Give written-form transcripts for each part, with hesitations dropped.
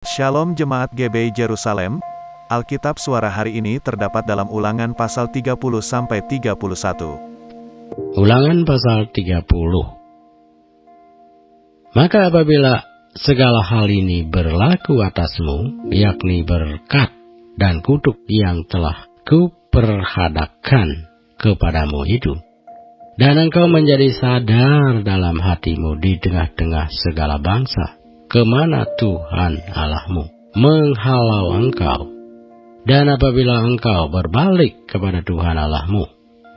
Shalom Jemaat GBI Jerusalem, Alkitab Suara hari ini terdapat dalam Ulangan pasal 30-31. Ulangan pasal 30. Maka apabila segala hal ini berlaku atasmu, yakni berkat dan kutuk yang telah kuperhadapkan kepadamu itu, dan engkau menjadi sadar dalam hatimu di tengah-tengah segala bangsa, kemana Tuhan Allahmu menghalau engkau, dan apabila engkau berbalik kepada Tuhan Allahmu,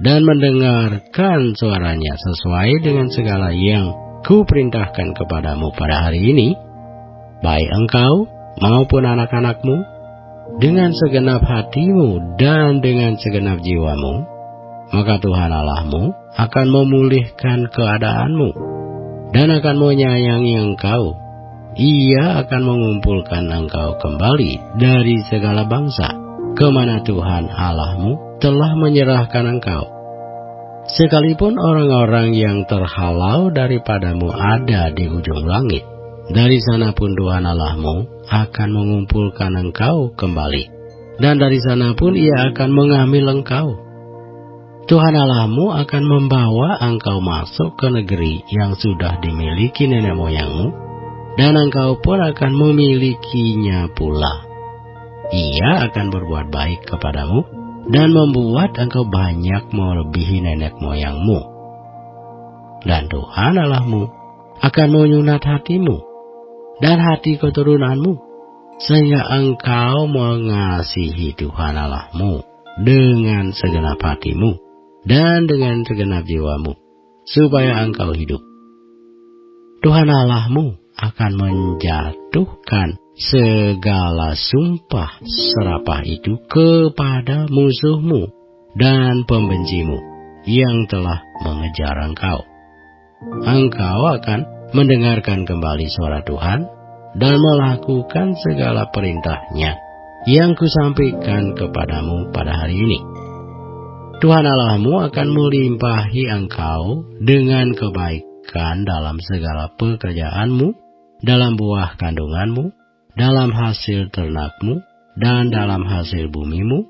dan mendengarkan suaranya sesuai dengan segala yang kuperintahkan kepadamu pada hari ini, baik engkau maupun anak-anakmu, dengan segenap hatimu dan dengan segenap jiwamu, maka Tuhan Allahmu akan memulihkan keadaanmu dan akan menyayangi engkau. Ia akan mengumpulkan engkau kembali dari segala bangsa, kemana Tuhan Allahmu telah menyerahkan engkau. Sekalipun orang-orang yang terhalau daripadamu ada di ujung langit, dari sana pun Tuhan Allahmu akan mengumpulkan engkau kembali, dan dari sana pun Ia akan mengambil engkau. Tuhan Allahmu akan membawa engkau masuk ke negeri yang sudah dimiliki nenek moyangmu, dan engkau pun akan memilikinya pula. Ia akan berbuat baik kepadamu dan membuat engkau banyak melebihi nenek moyangmu. Dan Tuhan Allahmu akan menyunat hatimu dan hati keturunanmu, sehingga engkau mengasihi Tuhan Allahmu dengan segenap hatimu dan dengan segenap jiwamu, supaya engkau hidup. Tuhan Allahmu akan menjatuhkan segala sumpah serapah itu kepada musuhmu dan pembencimu yang telah mengejar engkau. Engkau akan mendengarkan kembali suara Tuhan dan melakukan segala perintahnya yang kusampaikan kepadamu pada hari ini. Tuhan Allahmu akan melimpahi engkau dengan kebaikan dalam segala pekerjaanmu, dalam buah kandunganmu, dalam hasil ternakmu, dan dalam hasil bumimu.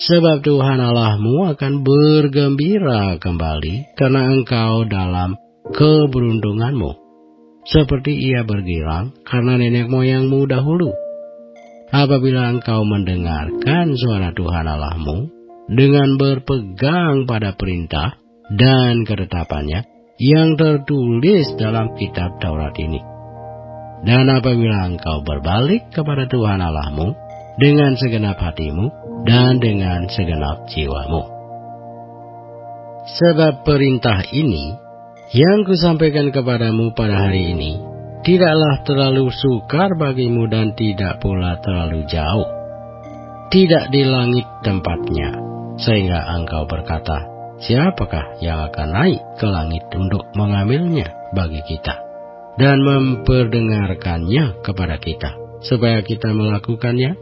Sebab Tuhan Allahmu akan bergembira kembali karena engkau dalam keberuntunganmu, seperti Ia bergirang karena nenek moyangmu dahulu. Apabila engkau mendengarkan suara Tuhan Allahmu dengan berpegang pada perintah dan ketetapannya yang tertulis dalam kitab Taurat ini. Dan apabila engkau berbalik kepada Tuhan Allahmu dengan segenap hatimu dan dengan segenap jiwamu. Sebab perintah ini yang kusampaikan kepadamu pada hari ini tidaklah terlalu sukar bagimu dan tidak pula terlalu jauh, tidak di langit tempatnya, sehingga engkau berkata, siapakah yang akan naik ke langit untuk mengambilnya bagi kita dan memperdengarkannya kepada kita, supaya kita melakukannya?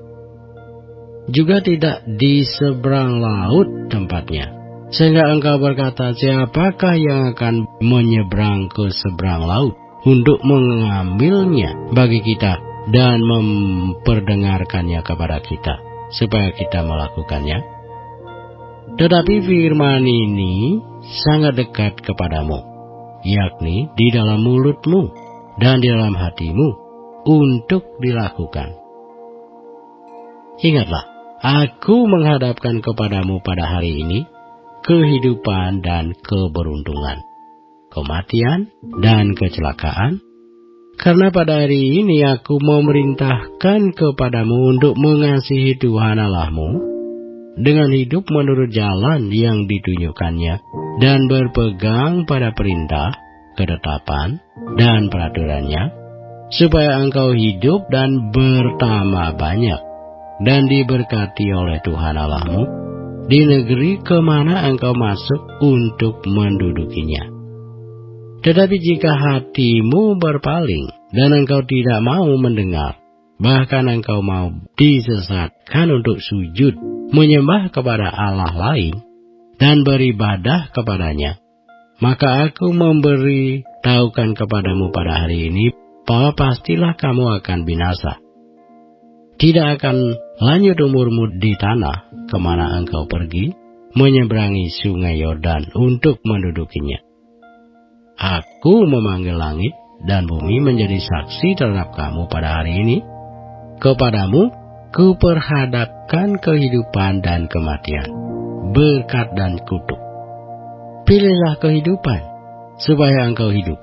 Juga tidak di seberang laut tempatnya, sehingga engkau berkata, siapakah yang akan menyeberang ke seberang laut untuk mengambilnya bagi kita dan memperdengarkannya kepada kita, supaya kita melakukannya? Tetapi firman ini sangat dekat kepadamu, yakni di dalam mulutmu dan di dalam hatimu untuk dilakukan. Ingatlah, aku menghadapkan kepadamu pada hari ini kehidupan dan keberuntungan, kematian dan kecelakaan, karena pada hari ini aku memerintahkan kepadamu untuk mengasihi Tuhan Allahmu dengan hidup menurut jalan yang ditunjukkannya dan berpegang pada perintah, ketetapan, dan peraturannya, supaya engkau hidup dan bertambah banyak dan diberkati oleh Tuhan Allahmu di negeri kemana engkau masuk untuk mendudukinya. Tetapi jika hatimu berpaling dan engkau tidak mau mendengar, bahkan engkau mau disesatkan untuk sujud menyembah kepada Allah lain dan beribadah kepadanya, maka aku memberi tahukan kepadamu pada hari ini bahwa pastilah kamu akan binasa tidak akan lanjut umurmu di tanah kemana engkau pergi, menyeberangi sungai Yordan untuk mendudukinya. Aku memanggil langit dan bumi menjadi saksi terhadap kamu pada hari ini. Kepadamu kuperhadapkan kehidupan dan kematian, berkat dan kutuk. Pilihlah kehidupan, supaya engkau hidup,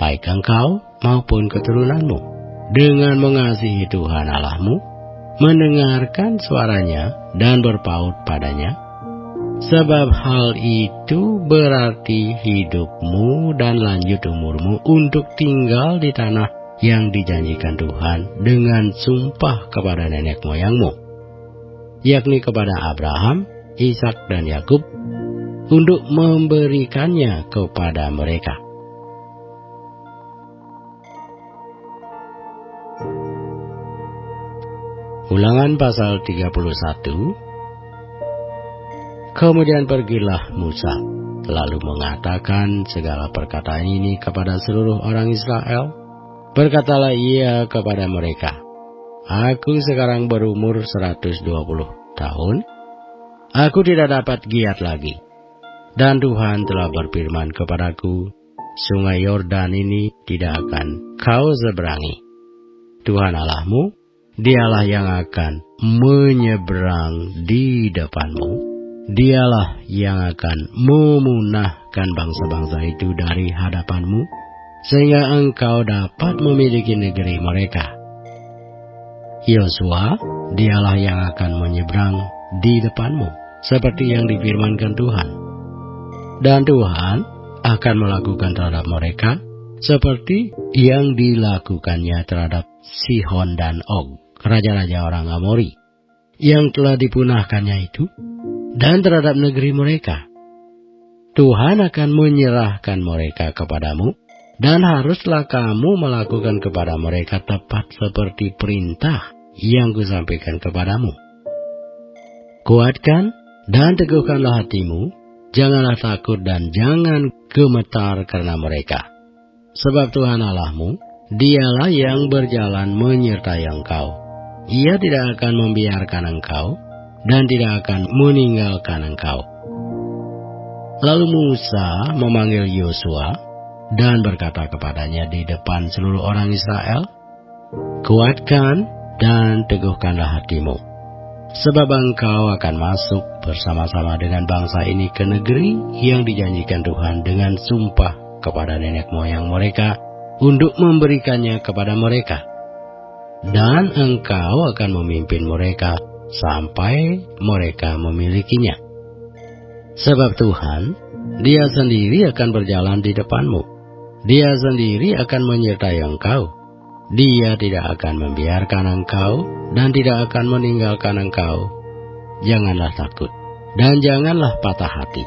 baik engkau maupun keturunanmu, dengan mengasihi Tuhan Allahmu, mendengarkan suaranya dan berpaut padanya. Sebab hal itu berarti hidupmu dan lanjut umurmu untuk tinggal di tanah yang dijanjikan Tuhan dengan sumpah kepada nenek moyangmu, yakni kepada Abraham, Ishak dan Yakub, untuk memberikannya kepada mereka. Ulangan pasal 31. Kemudian pergilah Musa, lalu mengatakan segala perkataan ini kepada seluruh orang Israel. Berkatalah ia kepada mereka, Aku sekarang berumur 120 tahun. Aku tidak dapat giat lagi. Dan Tuhan telah berfirman kepadaku, Sungai Yordan ini tidak akan kau seberangi. Tuhan Allahmu, Dialah yang akan menyeberang di depanmu. Dialah yang akan memunahkan bangsa-bangsa itu dari hadapanmu, sehingga engkau dapat memiliki negeri mereka. Yosua, Dialah yang akan menyeberang di depanmu, seperti yang difirmankan Tuhan. Dan Tuhan akan melakukan terhadap mereka seperti yang dilakukannya terhadap Sihon dan Og, raja-raja orang Amori, yang telah dipunahkannya itu, dan terhadap negeri mereka. Tuhan akan menyerahkan mereka kepadamu, dan haruslah kamu melakukan kepada mereka tepat seperti perintah yang kusampaikan kepadamu. Kuatkan dan teguhkanlah hatimu, janganlah takut dan jangan gemetar karena mereka. Sebab Tuhan Allahmu, Dialah yang berjalan menyertai engkau. Ia tidak akan membiarkan engkau, dan tidak akan meninggalkan engkau. Lalu Musa memanggil Yosua dan berkata kepadanya di depan seluruh orang Israel, Kuatkan dan teguhkanlah hatimu, sebab engkau akan masuk bersama-sama dengan bangsa ini ke negeri yang dijanjikan Tuhan dengan sumpah kepada nenek moyang mereka untuk memberikannya kepada mereka. Dan engkau akan memimpin mereka sampai mereka memilikinya. Sebab Tuhan, Dia sendiri akan berjalan di depanmu. Dia sendiri akan menyertai engkau. Dia tidak akan membiarkan engkau dan tidak akan meninggalkan engkau. Janganlah takut dan janganlah patah hati.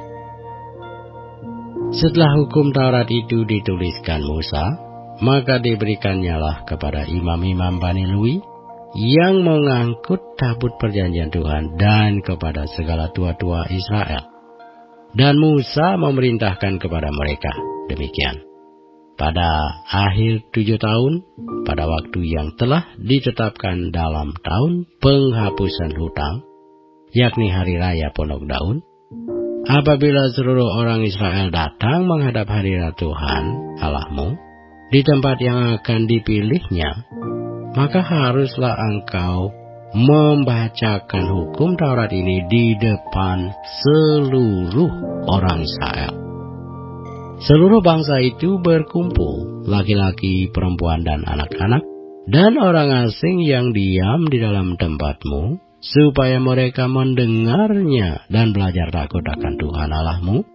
Setelah hukum Taurat itu dituliskan Musa, maka diberikannya kepada imam-imam Bani Lewi yang mengangkut tabut perjanjian Tuhan dan kepada segala tua-tua Israel. Dan Musa memerintahkan kepada mereka demikian. Pada akhir 7 tahun, pada waktu yang telah ditetapkan dalam tahun penghapusan hutang, yakni hari raya Pondok Daun, apabila seluruh orang Israel datang menghadap hadirat Tuhan Allahmu di tempat yang akan dipilihnya, maka haruslah engkau membacakan hukum Taurat ini di depan seluruh orang Israel. Seluruh bangsa itu berkumpul, laki-laki, perempuan, dan anak-anak, dan orang asing yang diam di dalam tempatmu, supaya mereka mendengarnya dan belajar takut akan Tuhan Allahmu,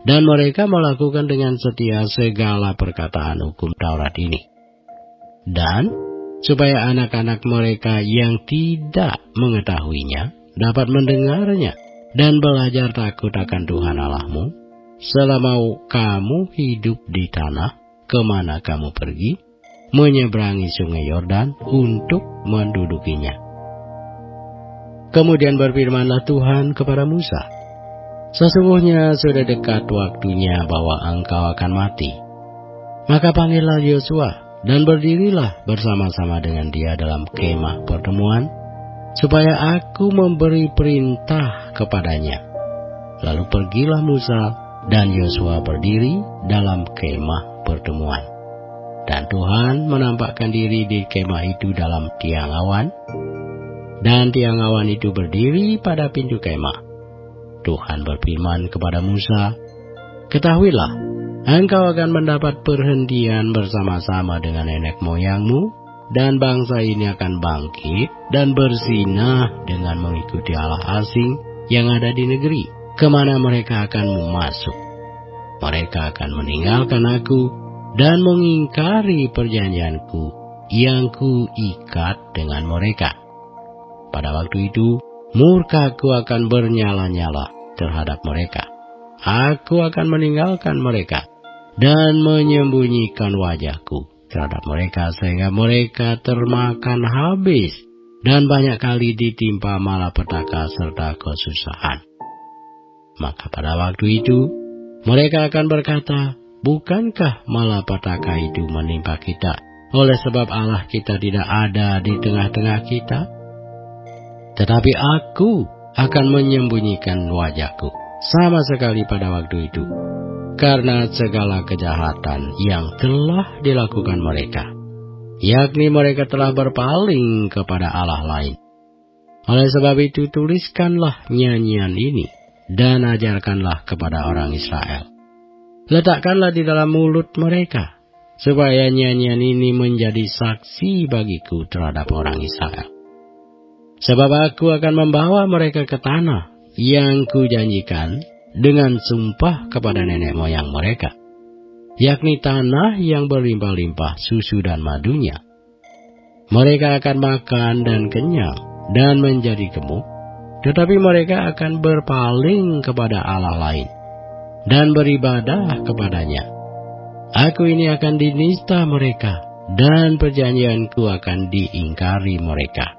dan mereka melakukan dengan setia segala perkataan hukum Taurat ini. Dan supaya anak-anak mereka yang tidak mengetahuinya dapat mendengarnya dan belajar takut akan Tuhan Allahmu, selama kamu hidup di tanah kemana kamu pergi, menyeberangi sungai Yordan untuk mendudukinya. Kemudian berfirmanlah Tuhan kepada Musa, Sesungguhnya sudah dekat waktunya bahwa engkau akan mati. Maka panggillah Yosua dan berdirilah bersama-sama dengan dia dalam kemah pertemuan, supaya aku memberi perintah kepadanya. Lalu pergilah Musa dan Yosua berdiri dalam kemah pertemuan. Dan Tuhan menampakkan diri di kemah itu dalam tiang awan, dan tiang awan itu berdiri pada pintu kemah. Tuhan berfirman kepada Musa, "Ketahuilah, engkau akan mendapat perhentian bersama-sama dengan nenek moyangmu, dan bangsa ini akan bangkit dan bersinah dengan mengikuti Allah asing yang ada di negeri, kemana mereka akan masuk. Mereka akan meninggalkan aku dan mengingkari perjanjianku yang kuikat dengan mereka. Pada waktu itu, murkaku akan bernyala-nyala terhadap mereka. Aku akan meninggalkan mereka dan menyembunyikan wajahku terhadap mereka sehingga mereka termakan habis dan banyak kali ditimpa malapetaka serta kesusahan. Maka pada waktu itu mereka akan berkata, bukankah malapetaka itu menimpa kita oleh sebab Allah kita tidak ada di tengah-tengah kita? Tetapi aku akan menyembunyikan wajahku sama sekali pada waktu itu, karena segala kejahatan yang telah dilakukan mereka, yakni mereka telah berpaling kepada Allah lain. Oleh sebab itu tuliskanlah nyanyian ini dan ajarkanlah kepada orang Israel. Letakkanlah di dalam mulut mereka, supaya nyanyian ini menjadi saksi bagiku terhadap orang Israel. Sebab aku akan membawa mereka ke tanah yang kujanjikan dengan sumpah kepada nenek moyang mereka, yakni tanah yang berlimpah-limpah susu dan madunya. Mereka akan makan dan kenyang dan menjadi gemuk, tetapi mereka akan berpaling kepada Allah lain dan beribadah kepadanya. Aku ini akan dinista mereka, dan perjanjianku akan diingkari mereka.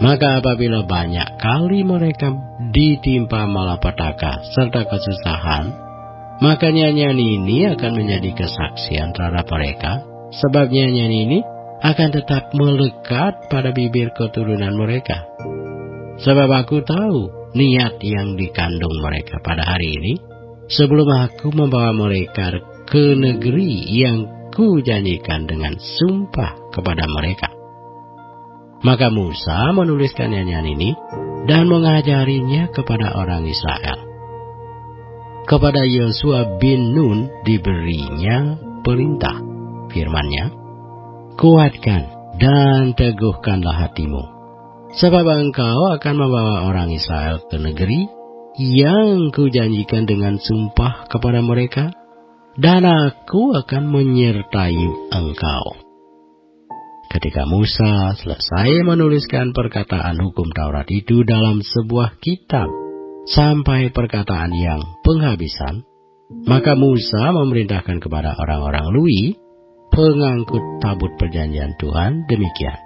Maka apabila banyak kali mereka ditimpa malapetaka serta kesusahan, maka nyanyian ini akan menjadi kesaksian terhadap mereka, sebab nyanyian ini akan tetap melekat pada bibir keturunan mereka. Sebab aku tahu niat yang dikandung mereka pada hari ini, sebelum aku membawa mereka ke negeri yang kujanjikan dengan sumpah kepada mereka. Maka Musa menuliskan nyanyian ini dan mengajarinya kepada orang Israel. Kepada Yosua bin Nun diberinya perintah, firman-Nya, "Kuatkan dan teguhkanlah hatimu, sebab engkau akan membawa orang Israel ke negeri yang kujanjikan dengan sumpah kepada mereka, dan aku akan menyertai engkau." Ketika Musa selesai menuliskan perkataan hukum Taurat itu dalam sebuah kitab sampai perkataan yang penghabisan, maka Musa memerintahkan kepada orang-orang Lewi, pengangkut tabut perjanjian Tuhan, demikian: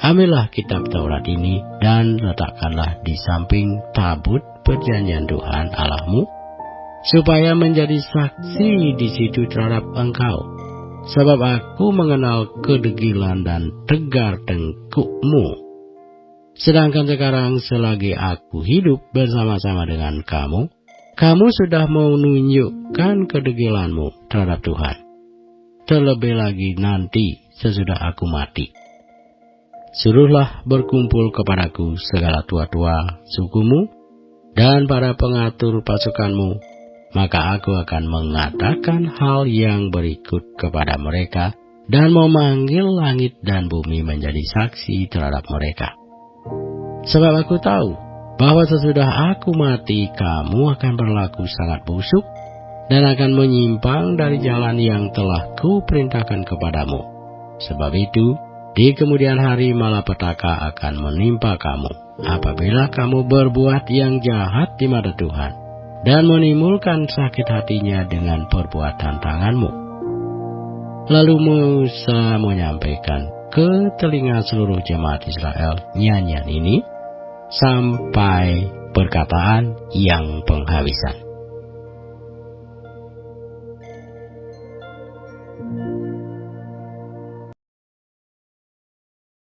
"Ambillah kitab Taurat ini dan letakkanlah di samping tabut perjanjian Tuhan Allahmu, supaya menjadi saksi di situ terhadap engkau. Sebab aku mengenal kedegilan dan tegar tengkukmu. Sedangkan sekarang selagi aku hidup bersama-sama dengan kamu, kamu sudah menunjukkan kedegilanmu terhadap Tuhan. Terlebih lagi nanti sesudah aku mati. Suruhlah berkumpul kepadaku segala tua-tua sukumu dan para pengatur pasukanmu, maka aku akan mengatakan hal yang berikut kepada mereka dan memanggil langit dan bumi menjadi saksi terhadap mereka. Sebab aku tahu bahwa sesudah aku mati, kamu akan berlaku sangat busuk dan akan menyimpang dari jalan yang telah kuperintahkan kepadamu. Sebab itu, di kemudian hari malapetaka akan menimpa kamu, apabila kamu berbuat yang jahat di mata Tuhan dan menimbulkan sakit hatinya dengan perbuatan tanganmu. Lalu Musa menyampaikan ke telinga seluruh jemaat Israel nyanyian ini sampai perkataan yang penghabisan.